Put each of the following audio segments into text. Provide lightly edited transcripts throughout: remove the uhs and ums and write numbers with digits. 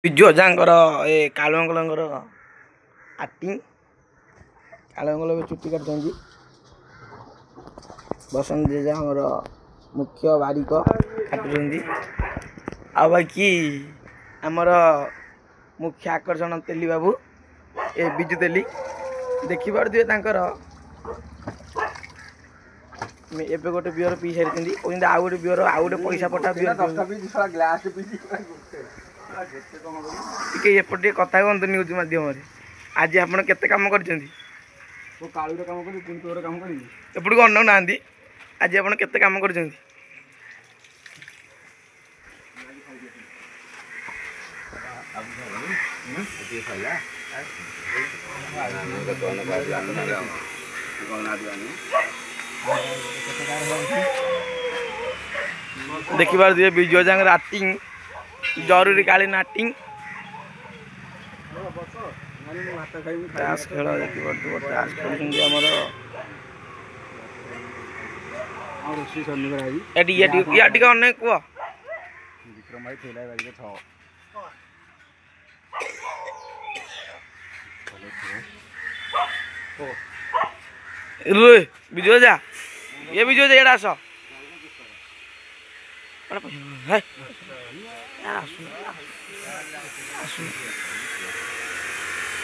ବିଜୁ ଅଜାଙ୍କର ଏ କାଳୁଅଙ୍କର acting କାଳୁଅଙ୍କର ଏବେ ଚୁଟି କାଟୁଛନ୍ତି। ବସନ୍ତ ଜେଜା ଆମର ମୁଖ୍ୟ ବାରିକ କାଟୁଛନ୍ତି। ଆଉ ବାକି ଆମର ମୁଖ୍ୟ ଆକର୍ଷଣ ତେଲି ବାବୁ ଏ ବିଜୁ ତେଲି ଦେଖିପାରୁଥିବେ ତାଙ୍କର ଏବେ ଗୋଟେ ବିଅର ପିଇ ସାରିଛନ୍ତି। କହୁଛନ୍ତି ଆଉ ଗୋଟେ ବିଅର ଆଉ ଗୋଟେ ପଇସା ପଠା ବିଅର ଟିକେ ଏପଟେ ଟିକେ କଥା କୁହନ୍ତୁ ନ୍ୟୁଜ୍ ମାଧ୍ୟମରେ। ଆଜି ଆପଣ କେତେ କାମ କରିଛନ୍ତି? ଏପଟକୁ ଅନଉ ନାହାନ୍ତି। ଆଜି ଆପଣ କେତେ କାମ କରିଛନ୍ତି? ଦେଖିପାରୁଥିବେ ବିଜୁ ଅଜାଙ୍କର ଆକ୍ଟିଂ ଜରୁରୀ କାଳୀନ ଆକ୍ଟିଂ। ତାସ୍ ଖେଳ ଦେଖିପାରୁଥିବ ତାସ୍ ଖେଳୁଛନ୍ତି ଆମର ଟିକେ ଅନେକ କୁହ। ବିଜୁ ଅଜା ଏ ବିଜୁ ଅଜା ଏଇଟା ଆସ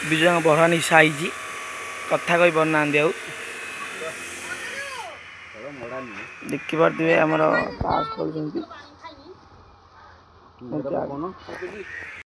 ବିଜୁଙ୍କ ବଢା ନିଶା ହେଇଛି କଥା କହି ପାରୁନାହାନ୍ତି ଆଉ। ଦେଖିପାରୁଥିବେ ଆମର ତାସ୍ ଖେଳୁଛନ୍ତି।